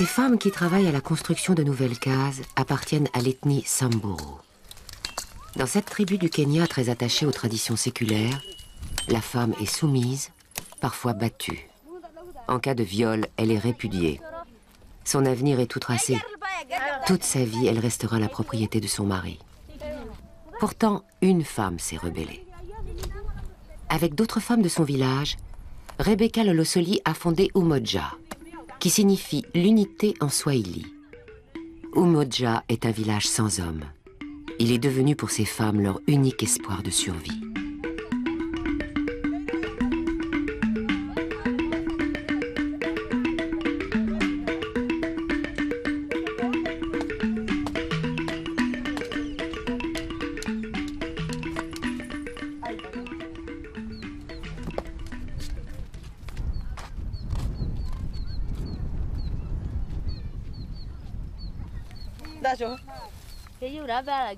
Ces femmes qui travaillent à la construction de nouvelles cases appartiennent à l'ethnie Samburu. Dans cette tribu du Kenya très attachée aux traditions séculaires, la femme est soumise, parfois battue. En cas de viol, elle est répudiée. Son avenir est tout tracé. Toute sa vie, elle restera la propriété de son mari. Pourtant, une femme s'est rebellée. Avec d'autres femmes de son village, Rebecca Lolosoli a fondé Umoja, qui signifie l'unité en swahili. Umoja est un village sans hommes. Il est devenu pour ces femmes leur unique espoir de survie.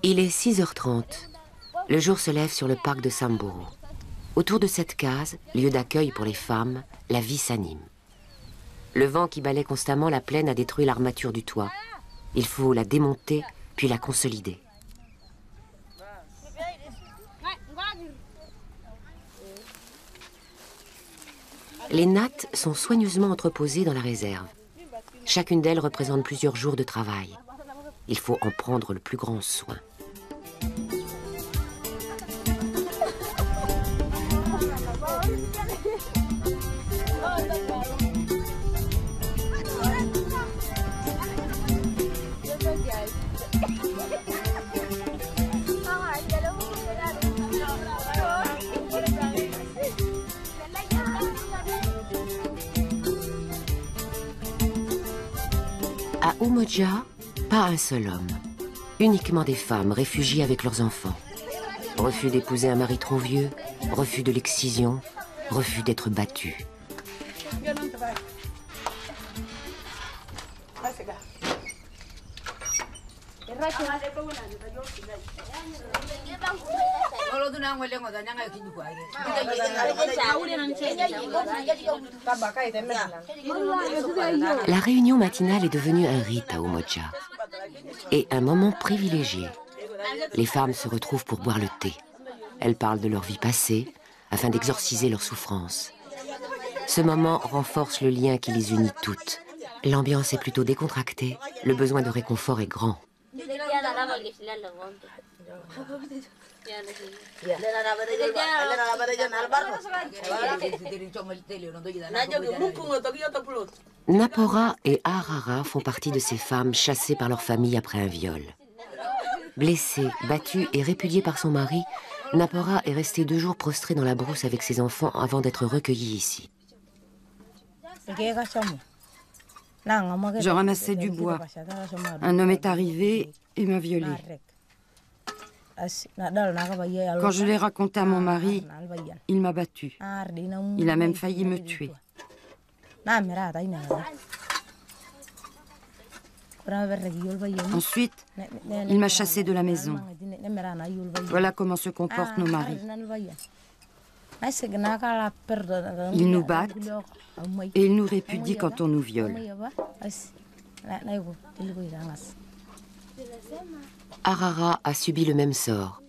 Il est 6h30. Le jour se lève sur le parc de Samburu. Autour de cette case, lieu d'accueil pour les femmes, la vie s'anime. Le vent qui balaie constamment la plaine a détruit l'armature du toit. Il faut la démonter, puis la consolider. Les nattes sont soigneusement entreposées dans la réserve. Chacune d'elles représente plusieurs jours de travail. Il faut en prendre le plus grand soin. À Umoja, pas un seul homme, uniquement des femmes réfugiées avec leurs enfants. Refus d'épouser un mari trop vieux, refus de l'excision, refus d'être battues. La réunion matinale est devenue un rite à Umoja et un moment privilégié. Les femmes se retrouvent pour boire le thé. Elles parlent de leur vie passée afin d'exorciser leurs souffrances. Ce moment renforce le lien qui les unit toutes. L'ambiance est plutôt décontractée, le besoin de réconfort est grand. Napora et Arara font partie de ces femmes chassées par leur famille après un viol. Blessée, battue et répudiée par son mari, Napora est restée 2 jours prostrée dans la brousse avec ses enfants avant d'être recueillie ici. Je ramassais du bois. Un homme est arrivé et m'a violée. Quand je l'ai raconté à mon mari, il m'a battue. Il a même failli me tuer. Ensuite, il m'a chassée de la maison. Voilà comment se comportent nos maris. Ils nous battent et ils nous répudient quand on nous viole. Arara a subi le même sort.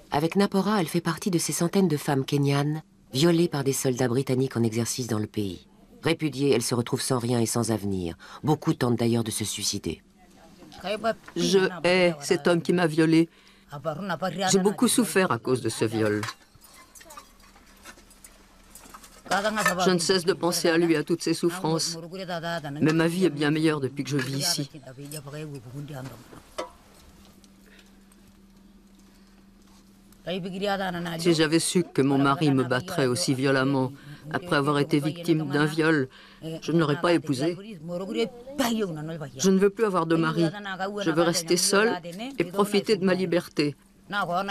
Avec Napora, elle fait partie de ces centaines de femmes kenyanes violées par des soldats britanniques en exercice dans le pays. Répudiée, elle se retrouve sans rien et sans avenir. Beaucoup tentent d'ailleurs de se suicider. Je hais cet homme qui m'a violée. J'ai beaucoup souffert à cause de ce viol. Je ne cesse de penser à lui, à toutes ses souffrances. Mais ma vie est bien meilleure depuis que je vis ici. Si j'avais su que mon mari me battrait aussi violemment après avoir été victime d'un viol, je ne l'aurais pas épousé. Je ne veux plus avoir de mari. Je veux rester seule et profiter de ma liberté.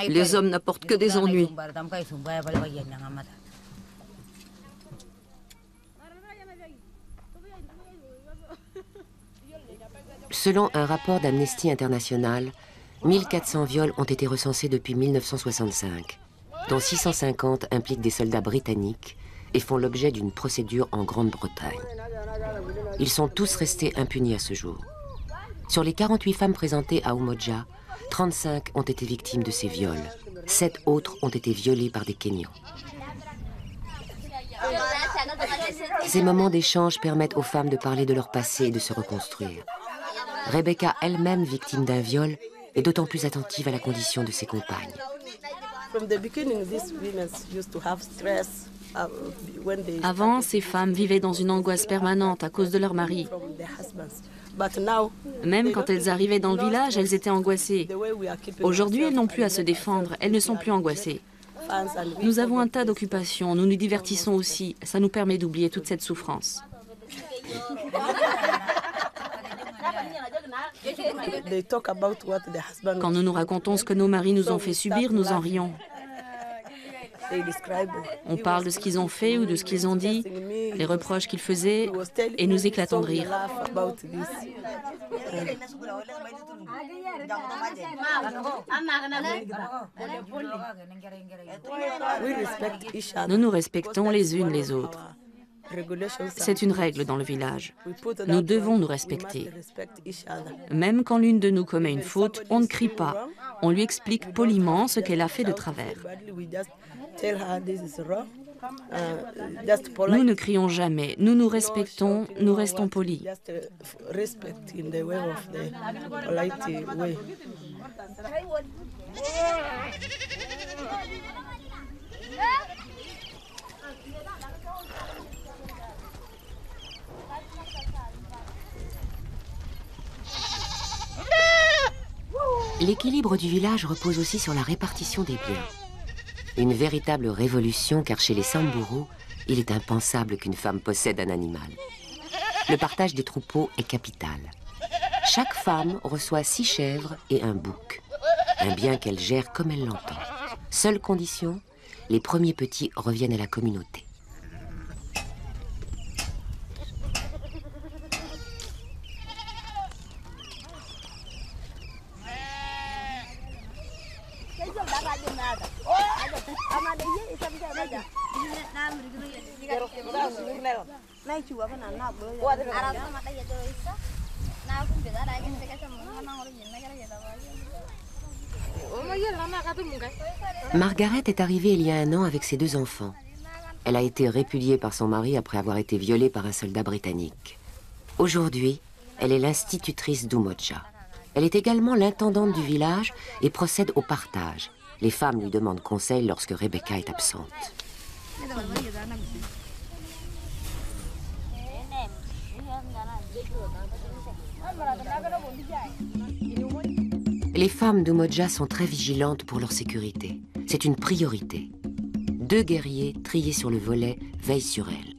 Les hommes n'apportent que des ennuis. Selon un rapport d'Amnesty International, 1400 viols ont été recensés depuis 1965, dont 650 impliquent des soldats britanniques et font l'objet d'une procédure en Grande-Bretagne. Ils sont tous restés impunis à ce jour. Sur les 48 femmes présentées à Umoja, 35 ont été victimes de ces viols. 7 autres ont été violées par des Kenyans. Ces moments d'échange permettent aux femmes de parler de leur passé et de se reconstruire. Rebecca, elle-même victime d'un viol, est d'autant plus attentive à la condition de ses compagnes. Avant, ces femmes vivaient dans une angoisse permanente à cause de leur mari. Même quand elles arrivaient dans le village, elles étaient angoissées. Aujourd'hui, elles n'ont plus à se défendre, elles ne sont plus angoissées. Nous avons un tas d'occupations, nous nous divertissons aussi. Ça nous permet d'oublier toute cette souffrance. Quand nous nous racontons ce que nos maris nous ont fait subir, nous en rions. On parle de ce qu'ils ont fait ou de ce qu'ils ont dit, les reproches qu'ils faisaient, et nous éclatons de rire. Nous nous respectons les unes les autres. C'est une règle dans le village. Nous devons nous respecter. Même quand l'une de nous commet une faute, on ne crie pas. On lui explique poliment ce qu'elle a fait de travers. Nous ne crions jamais. Nous nous respectons, nous restons polis. L'équilibre du village repose aussi sur la répartition des biens. Une véritable révolution, car chez les Samburu, il est impensable qu'une femme possède un animal. Le partage des troupeaux est capital. Chaque femme reçoit 6 chèvres et un bouc, un bien qu'elle gère comme elle l'entend. Seule condition, les premiers petits reviennent à la communauté. Margaret est arrivée il y a un an avec ses 2 enfants. Elle a été répudiée par son mari après avoir été violée par un soldat britannique. Aujourd'hui, elle est l'institutrice d'Umoja. Elle est également l'intendante du village et procède au partage. Les femmes lui demandent conseil lorsque Rebecca est absente. Les femmes d'Umoja sont très vigilantes pour leur sécurité. C'est une priorité. 2 guerriers triés sur le volet veillent sur elles.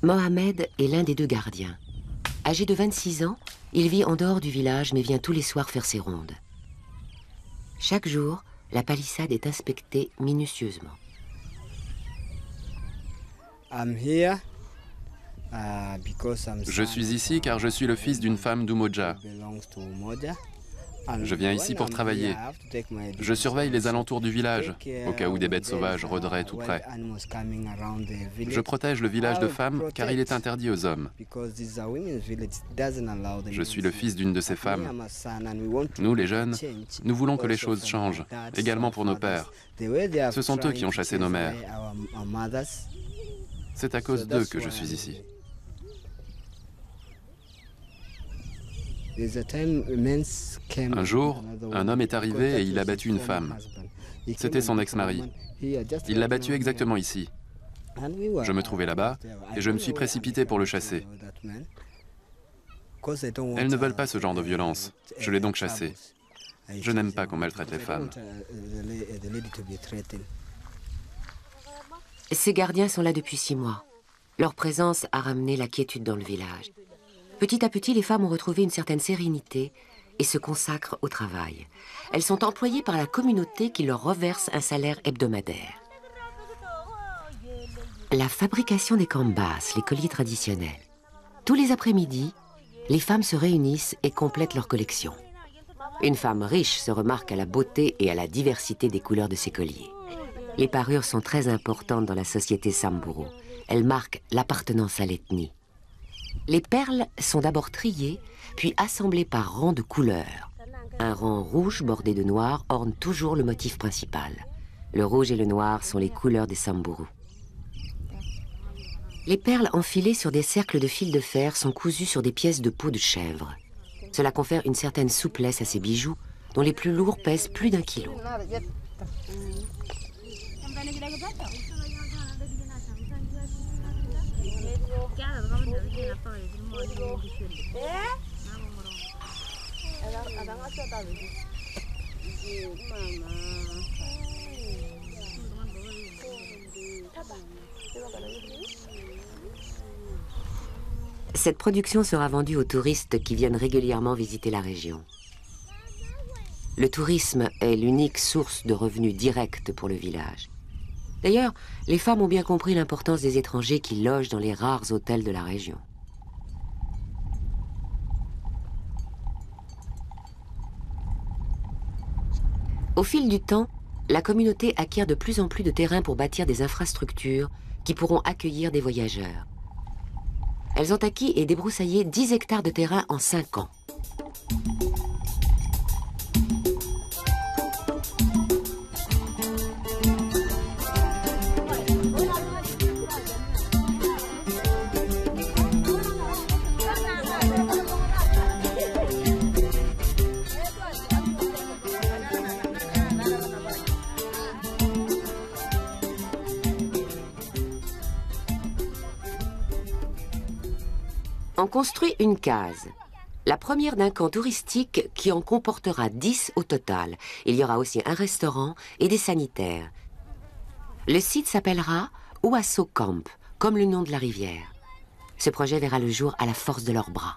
Mohamed est l'un des 2 gardiens. Âgé de 26 ans, il vit en dehors du village mais vient tous les soirs faire ses rondes. Chaque jour, la palissade est inspectée minutieusement. Je suis ici car je suis le fils d'une femme d'Umoja. Je viens ici pour travailler. Je surveille les alentours du village, au cas où des bêtes sauvages rôderaient tout près. Je protège le village de femmes car il est interdit aux hommes. Je suis le fils d'une de ces femmes. Nous, les jeunes, nous voulons que les choses changent, également pour nos pères. Ce sont eux qui ont chassé nos mères. C'est à cause d'eux que je suis ici. Un jour, un homme est arrivé et il a battu une femme. C'était son ex-mari. Il l'a battu exactement ici. Je me trouvais là-bas et je me suis précipité pour le chasser. Elles ne veulent pas ce genre de violence. Je l'ai donc chassé. Je n'aime pas qu'on maltraite les femmes. Ces gardiens sont là depuis 6 mois. Leur présence a ramené la quiétude dans le village. Petit à petit, les femmes ont retrouvé une certaine sérénité et se consacrent au travail. Elles sont employées par la communauté qui leur reverse un salaire hebdomadaire. La fabrication des kambas, les colliers traditionnels. Tous les après-midi, les femmes se réunissent et complètent leur collection. Une femme riche se remarque à la beauté et à la diversité des couleurs de ses colliers. Les parures sont très importantes dans la société Samburu. Elles marquent l'appartenance à l'ethnie. Les perles sont d'abord triées, puis assemblées par rangs de couleurs. Un rang rouge bordé de noir orne toujours le motif principal. Le rouge et le noir sont les couleurs des Samburu. Les perles enfilées sur des cercles de fil de fer sont cousues sur des pièces de peau de chèvre. Cela confère une certaine souplesse à ces bijoux, dont les plus lourds pèsent plus d'1 kilo. Cette production sera vendue aux touristes qui viennent régulièrement visiter la région. Le tourisme est l'unique source de revenus directs pour le village. D'ailleurs, les femmes ont bien compris l'importance des étrangers qui logent dans les rares hôtels de la région. Au fil du temps, la communauté acquiert de plus en plus de terrain pour bâtir des infrastructures qui pourront accueillir des voyageurs. Elles ont acquis et débroussaillé 10 hectares de terrain en 5 ans. On construit une case, la première d'un camp touristique qui en comportera 10 au total. Il y aura aussi un restaurant et des sanitaires. Le site s'appellera Oasso Camp, comme le nom de la rivière. Ce projet verra le jour à la force de leurs bras.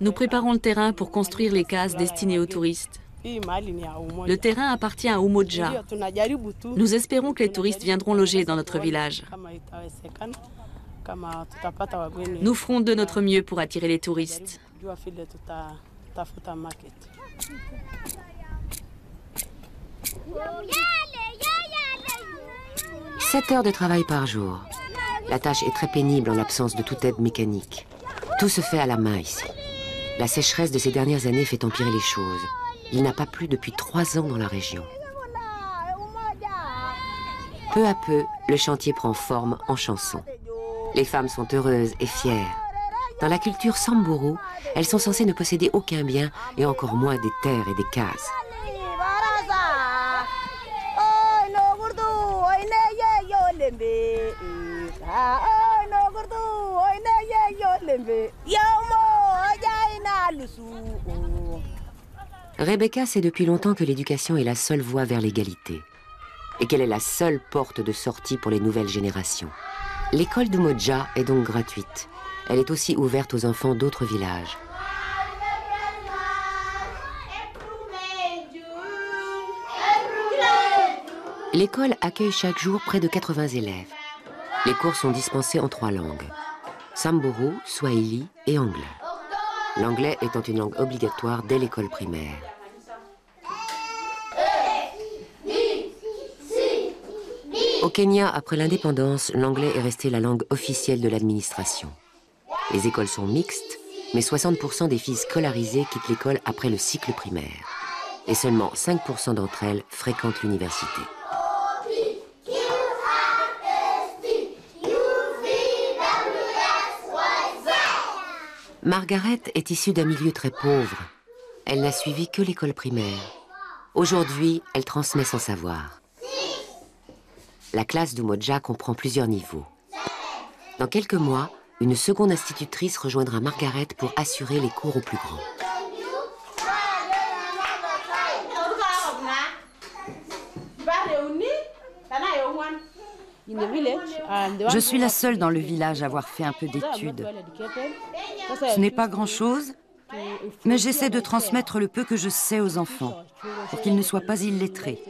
Nous préparons le terrain pour construire les cases destinées aux touristes. Le terrain appartient à Umoja. Nous espérons que les touristes viendront loger dans notre village. Nous ferons de notre mieux pour attirer les touristes. 7 heures de travail par jour. La tâche est très pénible en l'absence de toute aide mécanique. Tout se fait à la main ici. La sécheresse de ces dernières années fait empirer les choses. Il n'a pas plu depuis 3 ans dans la région. Peu à peu, le chantier prend forme en chanson. Les femmes sont heureuses et fières. Dans la culture Samburu, elles sont censées ne posséder aucun bien et encore moins des terres et des cases. Rebecca sait depuis longtemps que l'éducation est la seule voie vers l'égalité et qu'elle est la seule porte de sortie pour les nouvelles générations. L'école d'Umoja est donc gratuite. Elle est aussi ouverte aux enfants d'autres villages. L'école accueille chaque jour près de 80 élèves. Les cours sont dispensés en 3 langues: Samburu, Swahili et anglais. L'anglais étant une langue obligatoire dès l'école primaire. Au Kenya, après l'indépendance, l'anglais est resté la langue officielle de l'administration. Les écoles sont mixtes, mais 60% des filles scolarisées quittent l'école après le cycle primaire. Et seulement 5% d'entre elles fréquentent l'université. Margaret est issue d'un milieu très pauvre. Elle n'a suivi que l'école primaire. Aujourd'hui, elle transmet son savoir. La classe d'Umoja comprend plusieurs niveaux. Dans quelques mois, une seconde institutrice rejoindra Margaret pour assurer les cours aux plus grands. Je suis la seule dans le village à avoir fait un peu d'études. Ce n'est pas grand-chose, Mais j'essaie de transmettre le peu que je sais aux enfants, pour qu'ils ne soient pas illettrés.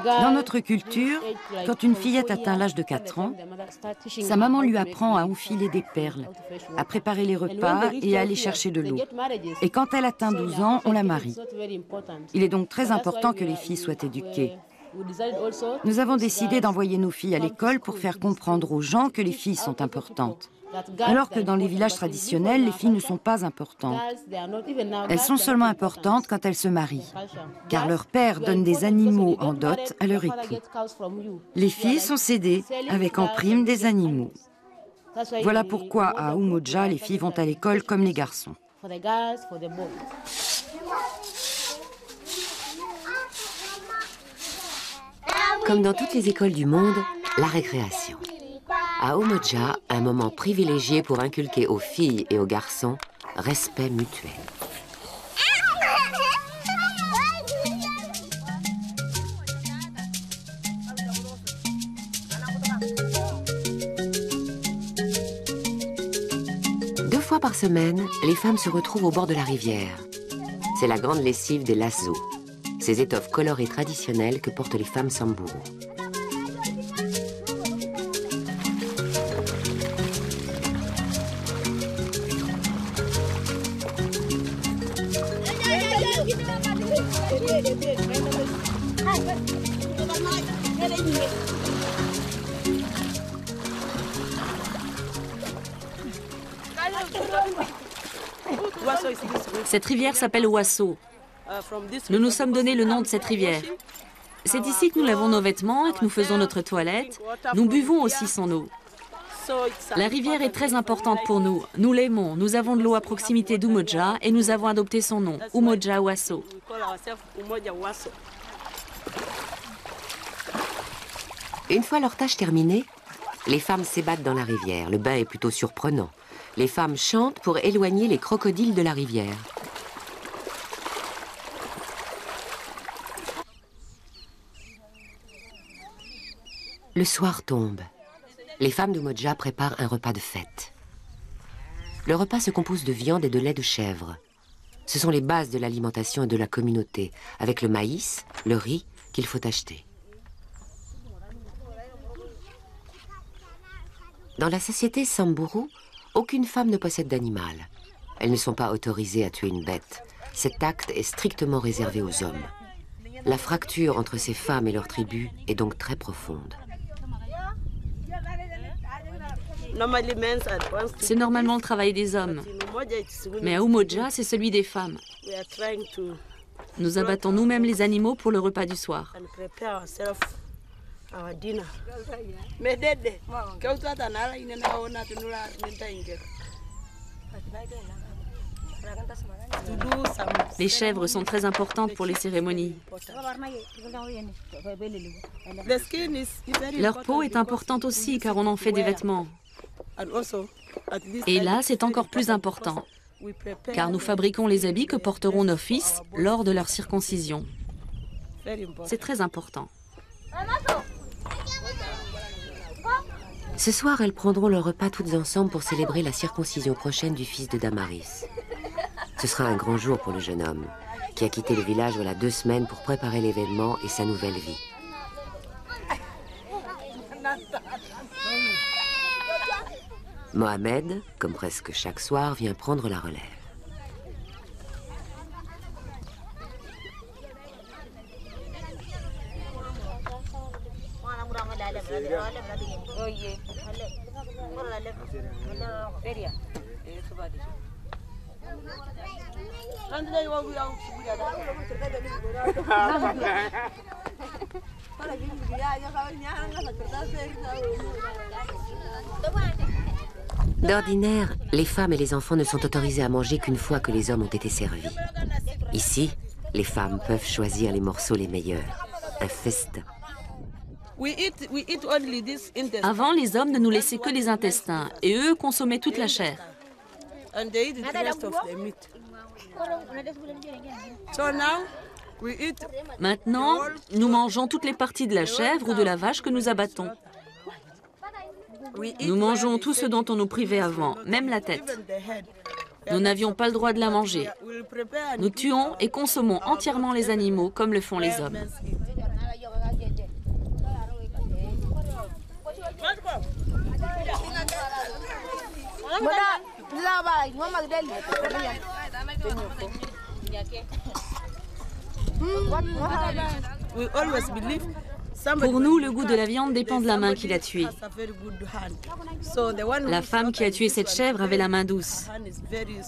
Dans notre culture, quand une fillette atteint l'âge de 4 ans, sa maman lui apprend à enfiler des perles, à préparer les repas et à aller chercher de l'eau. Et quand elle atteint 12 ans, on la marie. Il est donc très important que les filles soient éduquées. Nous avons décidé d'envoyer nos filles à l'école pour faire comprendre aux gens que les filles sont importantes. Alors que dans les villages traditionnels, les filles ne sont pas importantes. Elles sont seulement importantes quand elles se marient, car leur père donne des animaux en dot à leur époux. Les filles sont cédées avec en prime des animaux. Voilà pourquoi à Umoja, les filles vont à l'école comme les garçons. Comme dans toutes les écoles du monde, la récréation. À Umoja, un moment privilégié pour inculquer aux filles et aux garçons respect mutuel. Deux fois par semaine, les femmes se retrouvent au bord de la rivière. C'est la grande lessive des lasso, ces étoffes colorées traditionnelles que portent les femmes Samburu. Cette rivière s'appelle Wasso. Nous nous sommes donné le nom de cette rivière. C'est ici que nous lavons nos vêtements et que nous faisons notre toilette. Nous buvons aussi son eau. La rivière est très importante pour nous. Nous l'aimons. Nous avons de l'eau à proximité d'Umoja et nous avons adopté son nom, Umoja Wasso. Une fois leur tâche terminée, les femmes s'ébattent dans la rivière. Le bain est plutôt surprenant. Les femmes chantent pour éloigner les crocodiles de la rivière. Le soir tombe. Les femmes d'Umoja préparent un repas de fête. Le repas se compose de viande et de lait de chèvre. Ce sont les bases de l'alimentation et de la communauté, avec le maïs, le riz qu'il faut acheter. Dans la société Samburu, aucune femme ne possède d'animal. Elles ne sont pas autorisées à tuer une bête. Cet acte est strictement réservé aux hommes. La fracture entre ces femmes et leur tribu est donc très profonde. C'est normalement le travail des hommes. Mais à Umoja, c'est celui des femmes. Nous abattons nous-mêmes les animaux pour le repas du soir. Les chèvres sont très importantes pour les cérémonies. Leur peau est importante aussi car on en fait des vêtements. Et là, c'est encore plus important, car nous fabriquons les habits que porteront nos fils lors de leur circoncision. C'est très important. Ce soir, elles prendront leur repas toutes ensemble pour célébrer la circoncision prochaine du fils de Damaris. Ce sera un grand jour pour le jeune homme, qui a quitté le village voilà 2 semaines pour préparer l'événement et sa nouvelle vie. Mohamed, comme presque chaque soir, vient prendre la relève. D'ordinaire, les femmes et les enfants ne sont autorisés à manger qu'une fois que les hommes ont été servis. Ici, les femmes peuvent choisir les morceaux les meilleurs. Un festin. Avant, les hommes ne nous laissaient que les intestins et eux consommaient toute la chair. Maintenant, nous mangeons toutes les parties de la chèvre ou de la vache que nous abattons. Nous mangeons tout ce dont on nous privait avant, même la tête. Nous n'avions pas le droit de la manger. Nous tuons et consommons entièrement les animaux comme le font les hommes. Pour nous, le goût de la viande dépend de la main qui l'a tuée. La femme qui a tué cette chèvre avait la main douce.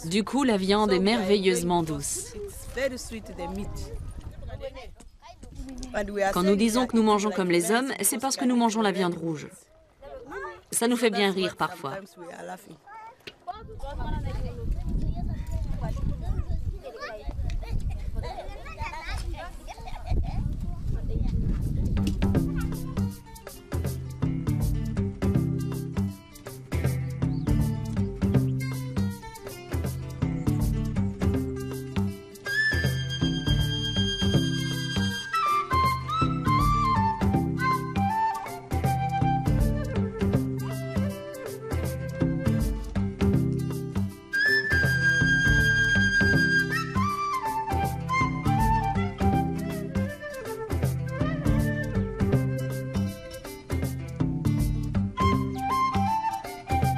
Du coup, la viande est merveilleusement douce. Quand nous disons que nous mangeons comme les hommes, c'est parce que nous mangeons la viande rouge. Ça nous fait bien rire parfois.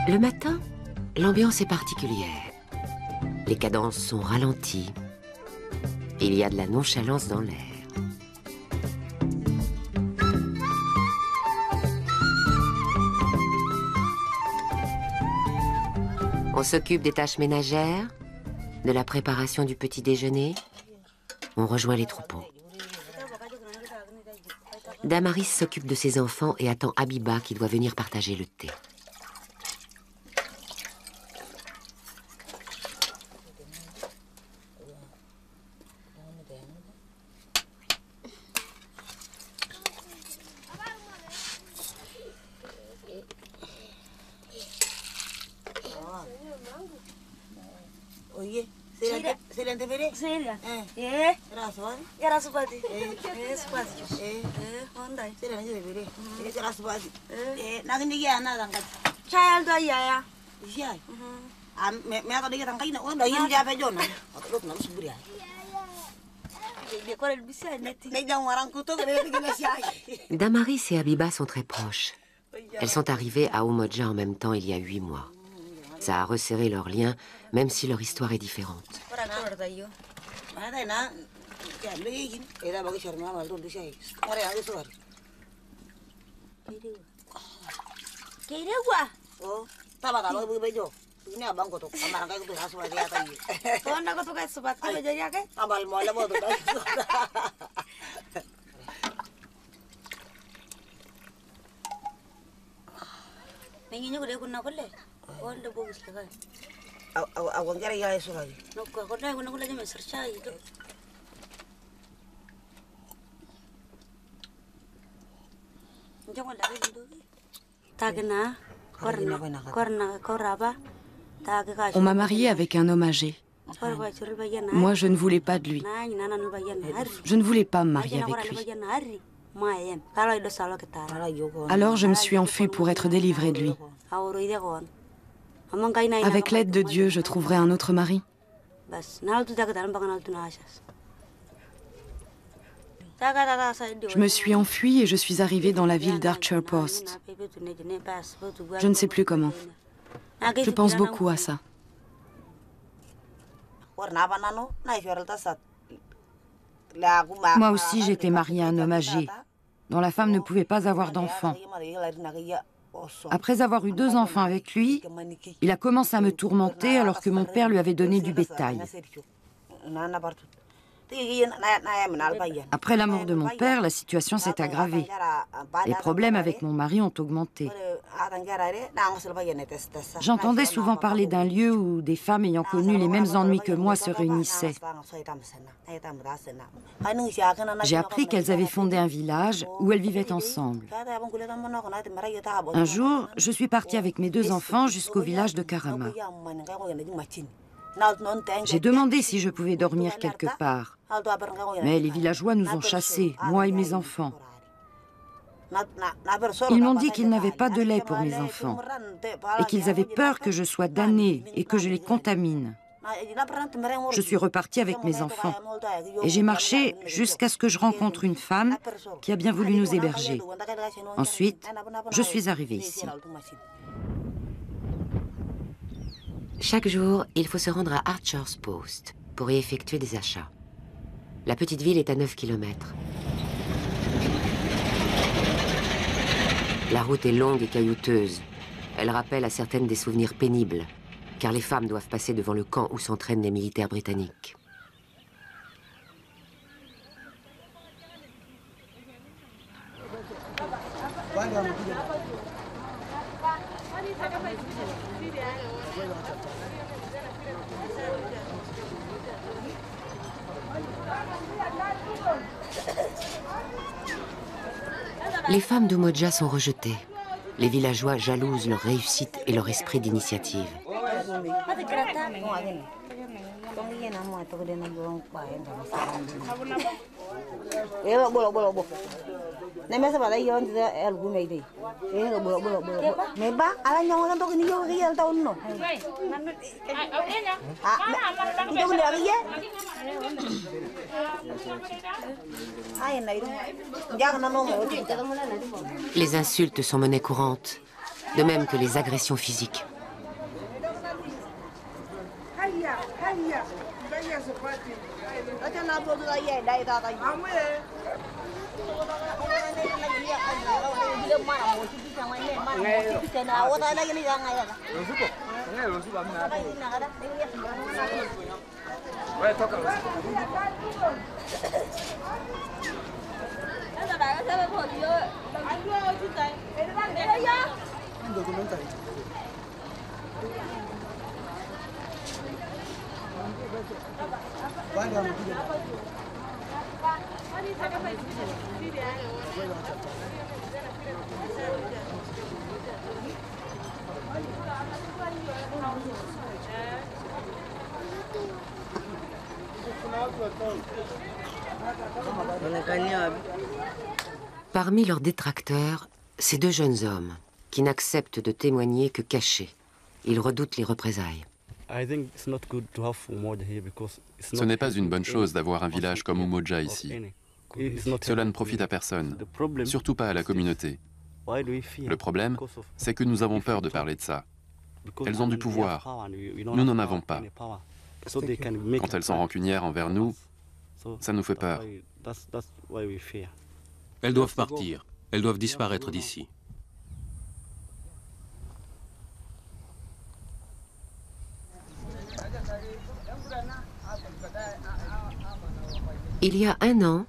Le matin, l'ambiance est particulière. Les cadences sont ralenties. Il y a de la nonchalance dans l'air. On s'occupe des tâches ménagères, de la préparation du petit déjeuner. On rejoint les troupeaux. Damaris s'occupe de ses enfants et attend Habiba qui doit venir partager le thé. Damaris et Habiba sont très proches. Elles sont arrivées à Umoja en même temps il y a 8 mois. Ça a resserré leurs liens, même si leur histoire est différente. On m'a mariée avec un homme âgé. Moi, je ne voulais pas de lui. Je ne voulais pas me marier avec lui. Alors je me suis enfuie pour être délivrée de lui. Avec l'aide de Dieu, je trouverai un autre mari. Je me suis enfuie et je suis arrivée dans la ville d'Archer Post. Je ne sais plus comment. Je pense beaucoup à ça. Moi aussi, j'étais mariée à un homme âgé, dont la femme ne pouvait pas avoir d'enfants. Après avoir eu 2 enfants avec lui, il a commencé à me tourmenter alors que mon père lui avait donné du bétail. Après la mort de mon père, la situation s'est aggravée. Les problèmes avec mon mari ont augmenté. J'entendais souvent parler d'un lieu où des femmes ayant connu les mêmes ennuis que moi se réunissaient. J'ai appris qu'elles avaient fondé un village où elles vivaient ensemble. Un jour, je suis partie avec mes 2 enfants jusqu'au village de Karama. J'ai demandé si je pouvais dormir quelque part, mais les villageois nous ont chassés, moi et mes enfants. Ils m'ont dit qu'ils n'avaient pas de lait pour mes enfants et qu'ils avaient peur que je sois damnée et que je les contamine. Je suis repartie avec mes enfants et j'ai marché jusqu'à ce que je rencontre une femme qui a bien voulu nous héberger. Ensuite, je suis arrivée ici. Chaque jour, il faut se rendre à Archer's Post pour y effectuer des achats. La petite ville est à 9 km. La route est longue et caillouteuse. Elle rappelle à certaines des souvenirs pénibles, car les femmes doivent passer devant le camp où s'entraînent les militaires britanniques. Les femmes d'Umoja sont rejetées. Les villageois jalousent leur réussite et leur esprit d'initiative. Les insultes sont monnaie courante, de même que les agressions physiques. Parmi leurs détracteurs, ces 2 jeunes hommes qui n'acceptent de témoigner que cachés. Ils redoutent les représailles. Ce n'est pas une bonne chose d'avoir un village comme Umoja ici. Cela ne profite à personne, surtout pas à la communauté. Le problème, c'est que nous avons peur de parler de ça. Elles ont du pouvoir. Nous n'en avons pas. Quand elles sont rancunières envers nous, ça nous fait peur. Elles doivent partir. Elles doivent disparaître d'ici. Il y a 1 an,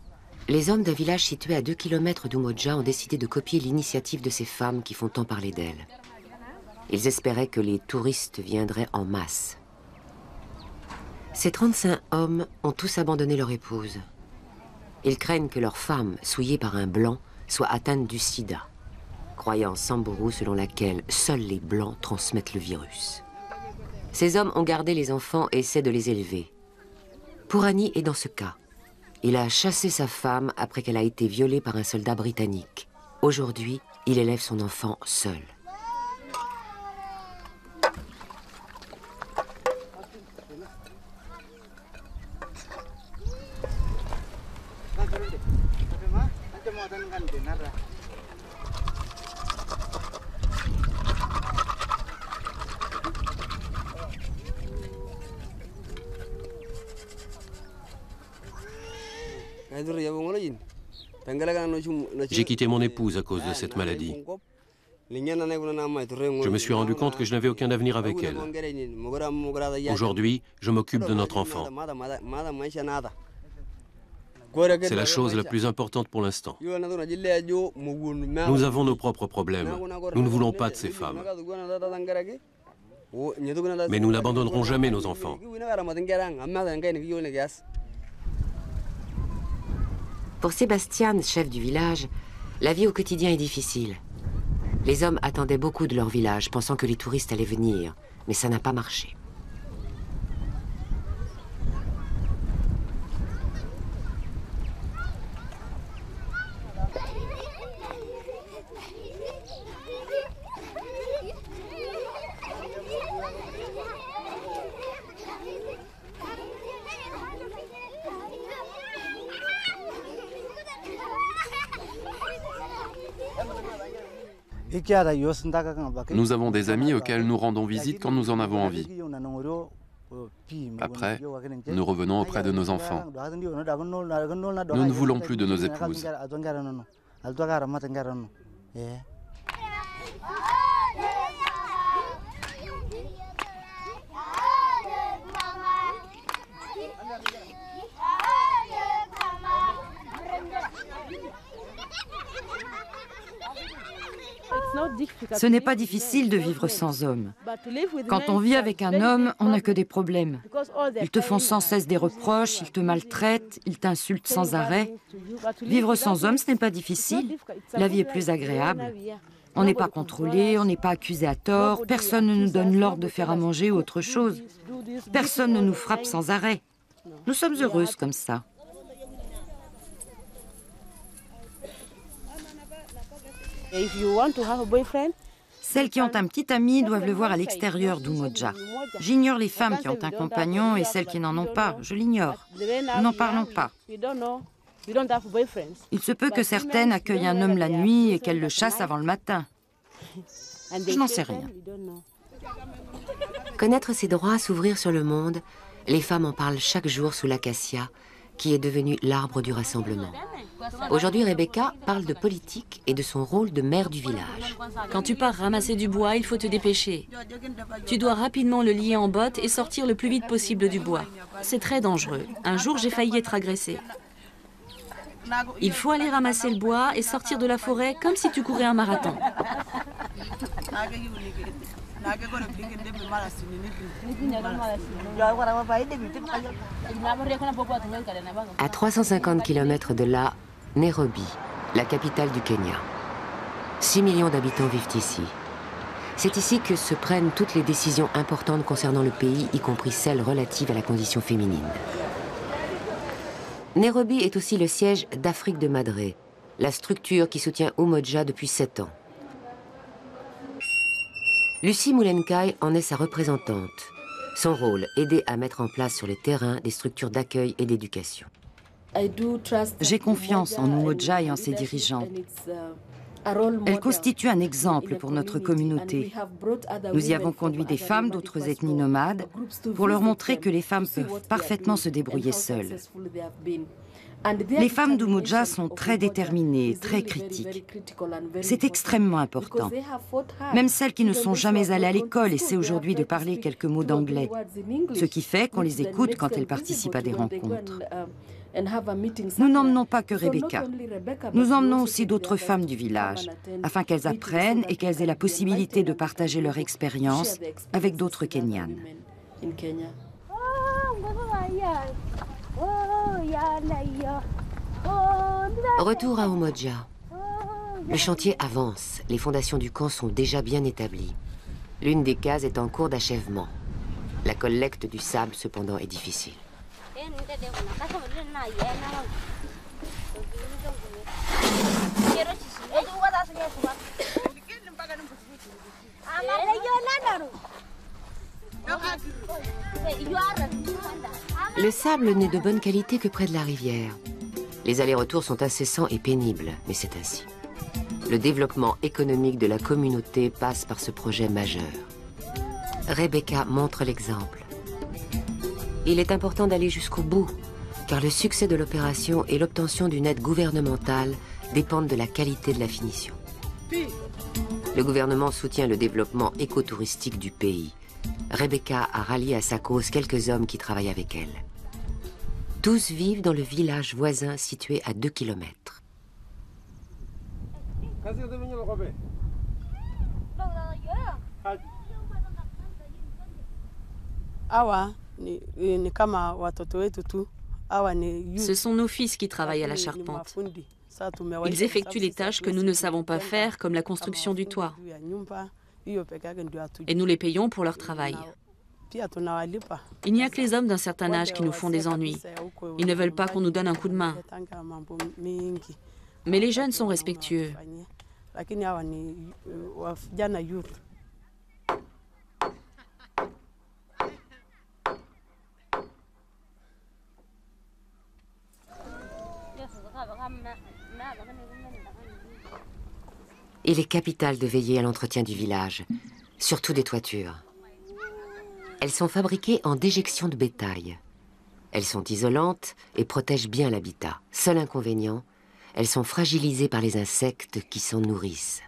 les hommes d'un village situé à 2 km d'Umoja ont décidé de copier l'initiative de ces femmes qui font tant parler d'elles. Ils espéraient que les touristes viendraient en masse. Ces 35 hommes ont tous abandonné leur épouse. Ils craignent que leur femme, souillée par un blanc, soit atteinte du sida, croyance Samburu selon laquelle seuls les blancs transmettent le virus. Ces hommes ont gardé les enfants et essaient de les élever. Pourani est dans ce cas. Il a chassé sa femme après qu'elle a été violée par un soldat britannique. Aujourd'hui, il élève son enfant seul. J'ai quitté mon épouse à cause de cette maladie. Je me suis rendu compte que je n'avais aucun avenir avec elle. Aujourd'hui, je m'occupe de notre enfant. C'est la chose la plus importante pour l'instant. Nous avons nos propres problèmes. Nous ne voulons pas de ces femmes. Mais nous n'abandonnerons jamais nos enfants. Pour Sébastian, chef du village, la vie au quotidien est difficile. Les hommes attendaient beaucoup de leur village, pensant que les touristes allaient venir, mais ça n'a pas marché. Nous avons des amis auxquels nous rendons visite quand nous en avons envie. Après, nous revenons auprès de nos enfants. Nous ne voulons plus de nos épouses. Ce n'est pas difficile de vivre sans homme. Quand on vit avec un homme, on n'a que des problèmes. Ils te font sans cesse des reproches, ils te maltraitent, ils t'insultent sans arrêt. Vivre sans homme, ce n'est pas difficile. La vie est plus agréable. On n'est pas contrôlé, on n'est pas accusé à tort, personne ne nous donne l'ordre de faire à manger ou autre chose. Personne ne nous frappe sans arrêt. Nous sommes heureuses comme ça. Celles qui ont un petit ami doivent le voir à l'extérieur d'Umoja. J'ignore les femmes qui ont un compagnon et celles qui n'en ont pas. Je l'ignore. Nous n'en parlons pas. Il se peut que certaines accueillent un homme la nuit et qu'elles le chassent avant le matin. Je n'en sais rien. Connaître ses droits, s'ouvrir sur le monde, les femmes en parlent chaque jour sous l'acacia, qui est devenu l'arbre du rassemblement. Aujourd'hui, Rebecca parle de politique et de son rôle de mère du village. Quand tu pars ramasser du bois, il faut te dépêcher. Tu dois rapidement le lier en botte et sortir le plus vite possible du bois. C'est très dangereux. Un jour, j'ai failli être agressée. Il faut aller ramasser le bois et sortir de la forêt comme si tu courais un marathon. À 350 km de là, Nairobi, la capitale du Kenya. 6 millions d'habitants vivent ici. C'est ici que se prennent toutes les décisions importantes concernant le pays, y compris celles relatives à la condition féminine. Nairobi est aussi le siège d'Afrique de Madré, la structure qui soutient Umoja depuis 7 ans. Lucie Moulenkai en est sa représentante. Son rôle, aider à mettre en place sur les terrains des structures d'accueil et d'éducation. J'ai confiance en Umoja et en ses dirigeants. Elle constitue un exemple pour notre communauté. Nous y avons conduit des femmes d'autres ethnies nomades pour leur montrer que les femmes peuvent parfaitement se débrouiller seules. Les femmes d'Umoja sont très déterminées, très critiques. C'est extrêmement important. Même celles qui ne sont jamais allées à l'école essaient aujourd'hui de parler quelques mots d'anglais, ce qui fait qu'on les écoute quand elles participent à des rencontres. Nous n'emmenons pas que Rebecca. Nous emmenons aussi d'autres femmes du village, afin qu'elles apprennent et qu'elles aient la possibilité de partager leur expérience avec d'autres Kenyanes. Retour à Umoja. Le chantier avance. Les fondations du camp sont déjà bien établies. L'une des cases est en cours d'achèvement. La collecte du sable, cependant, est difficile. Le sable n'est de bonne qualité que près de la rivière. Les allers-retours sont incessants et pénibles, mais c'est ainsi. Le développement économique de la communauté passe par ce projet majeur. Rebecca montre l'exemple. Il est important d'aller jusqu'au bout, car le succès de l'opération et l'obtention d'une aide gouvernementale dépendent de la qualité de la finition. Le gouvernement soutient le développement écotouristique du pays. Rebecca a rallié à sa cause quelques hommes qui travaillent avec elle. Tous vivent dans le village voisin situé à 2 kilomètres. Ce sont nos fils qui travaillent à la charpente. Ils effectuent les tâches que nous ne savons pas faire, comme la construction du toit. Et nous les payons pour leur travail. Il n'y a que les hommes d'un certain âge qui nous font des ennuis. Ils ne veulent pas qu'on nous donne un coup de main. Mais les jeunes sont respectueux. Il est capital de veiller à l'entretien du village, surtout des toitures. Elles sont fabriquées en déjection de bétail. Elles sont isolantes et protègent bien l'habitat. Seul inconvénient, elles sont fragilisées par les insectes qui s'en nourrissent.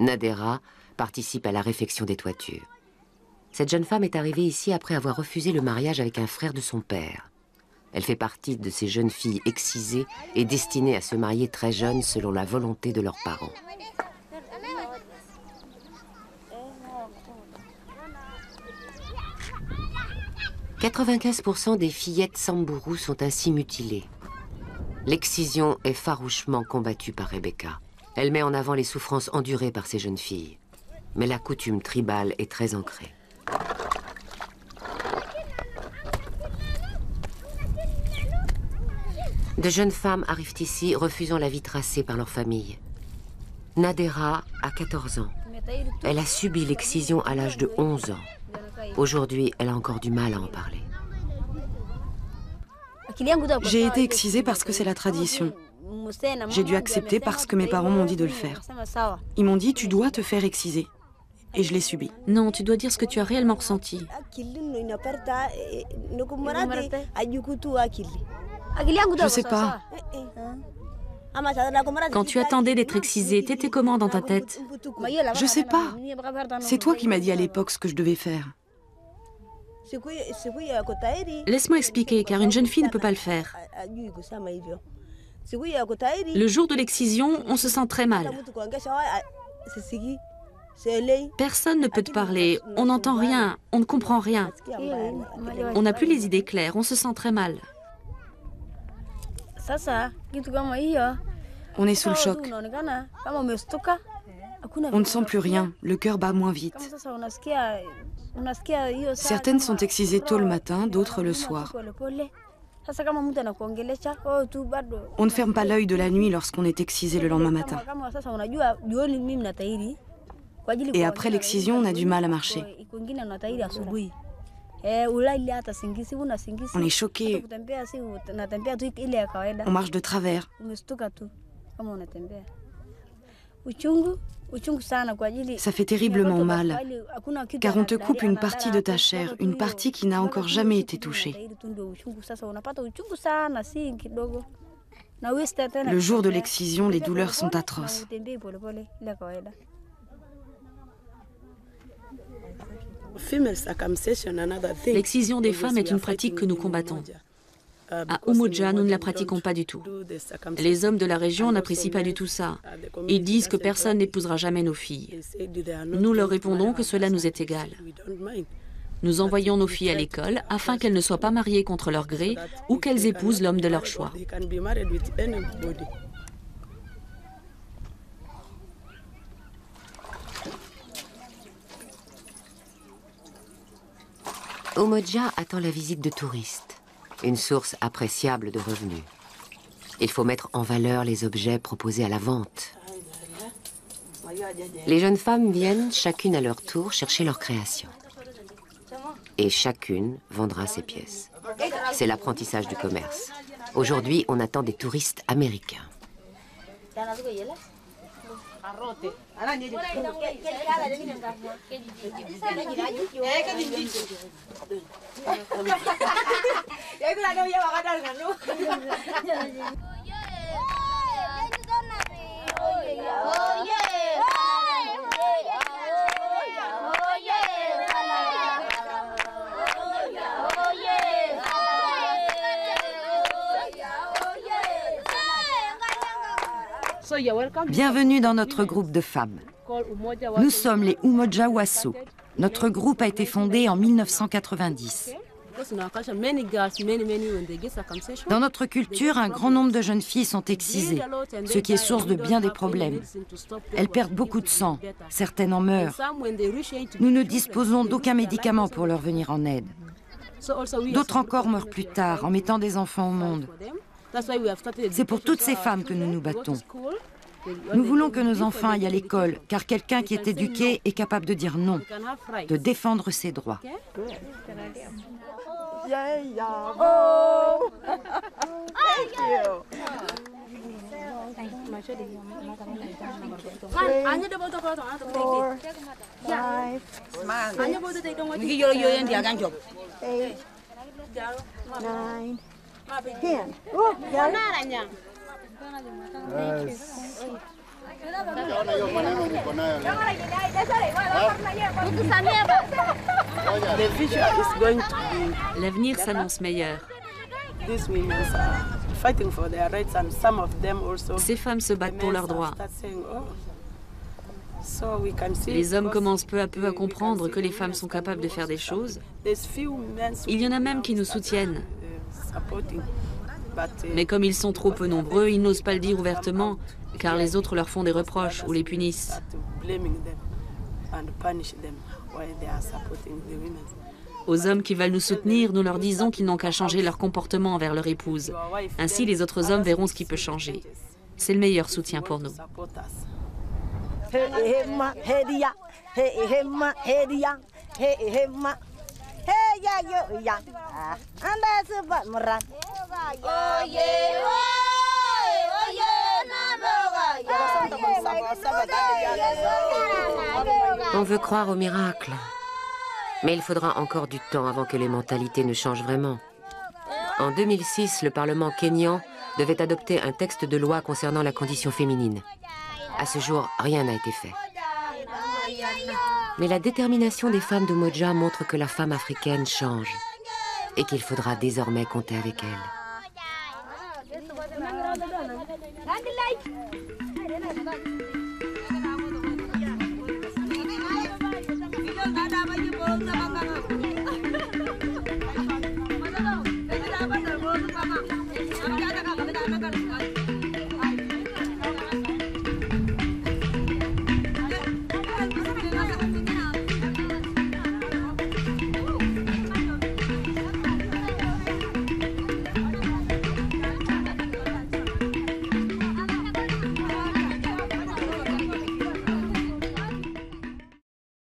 Nadera participe à la réfection des toitures. Cette jeune femme est arrivée ici après avoir refusé le mariage avec un frère de son père. Elle fait partie de ces jeunes filles excisées et destinées à se marier très jeunes selon la volonté de leurs parents. « 95% des fillettes Samburu sont ainsi mutilées. L'excision est farouchement combattue par Rebecca. Elle met en avant les souffrances endurées par ces jeunes filles. Mais la coutume tribale est très ancrée. De jeunes femmes arrivent ici, refusant la vie tracée par leur famille. Nadera a 14 ans. Elle a subi l'excision à l'âge de 11 ans. Aujourd'hui, elle a encore du mal à en parler. J'ai été excisée parce que c'est la tradition. J'ai dû accepter parce que mes parents m'ont dit de le faire. Ils m'ont dit, tu dois te faire exciser. Et je l'ai subi. Non, tu dois dire ce que tu as réellement ressenti. Je sais pas. Quand tu attendais d'être excisé, t'étais comment dans ta tête? Je sais pas. C'est toi qui m'as dit à l'époque ce que je devais faire. Laisse-moi expliquer, car une jeune fille ne peut pas le faire. Le jour de l'excision, on se sent très mal. Personne ne peut te parler, on n'entend rien, on ne comprend rien. On n'a plus les idées claires, on se sent très mal. On est sous le choc. On ne sent plus rien, le cœur bat moins vite. Certaines sont excisées tôt le matin, d'autres le soir. On ne ferme pas l'œil de la nuit lorsqu'on est excisé le lendemain matin. Et après l'excision, on a du mal à marcher. On est choqué. On marche de travers. Ça fait terriblement mal, car on te coupe une partie de ta chair, une partie qui n'a encore jamais été touchée. Le jour de l'excision, les douleurs sont atroces. L'excision des femmes est une pratique que nous combattons. À Umoja, nous ne la pratiquons pas du tout. Les hommes de la région n'apprécient pas du tout ça. Ils disent que personne n'épousera jamais nos filles. Nous leur répondons que cela nous est égal. Nous envoyons nos filles à l'école afin qu'elles ne soient pas mariées contre leur gré ou qu'elles épousent l'homme de leur choix. Umoja attend la visite de touristes, une source appréciable de revenus. Il faut mettre en valeur les objets proposés à la vente. Les jeunes femmes viennent, chacune à leur tour, chercher leur création. Et chacune vendra ses pièces. C'est l'apprentissage du commerce. Aujourd'hui, on attend des touristes américains. Bienvenue dans notre groupe de femmes. Nous sommes les Umoja Waso. Notre groupe a été fondé en 1990. Dans notre culture, un grand nombre de jeunes filles sont excisées, ce qui est source de bien des problèmes. Elles perdent beaucoup de sang, certaines en meurent. Nous ne disposons d'aucun médicament pour leur venir en aide. D'autres encore meurent plus tard en mettant des enfants au monde. C'est pour toutes ces femmes que nous nous battons. Nous voulons que nos enfants aillent à l'école, car quelqu'un qui est éduqué est capable de dire non, de défendre ses droits. L'avenir s'annonce meilleur. Ces femmes se battent pour leurs droits. Les hommes commencent peu à peu à comprendre que les femmes sont capables de faire des choses. Il y en a même qui nous soutiennent. Mais comme ils sont trop peu nombreux, ils n'osent pas le dire ouvertement, car les autres leur font des reproches ou les punissent. Aux hommes qui veulent nous soutenir, nous leur disons qu'ils n'ont qu'à changer leur comportement envers leur épouse. Ainsi, les autres hommes verront ce qui peut changer. C'est le meilleur soutien pour nous. On veut croire au miracle. Mais il faudra encore du temps avant que les mentalités ne changent vraiment. En 2006, le Parlement kényan devait adopter un texte de loi concernant la condition féminine. À ce jour, rien n'a été fait. Mais la détermination des femmes d'Umoja montre que la femme africaine change et qu'il faudra désormais compter avec elle.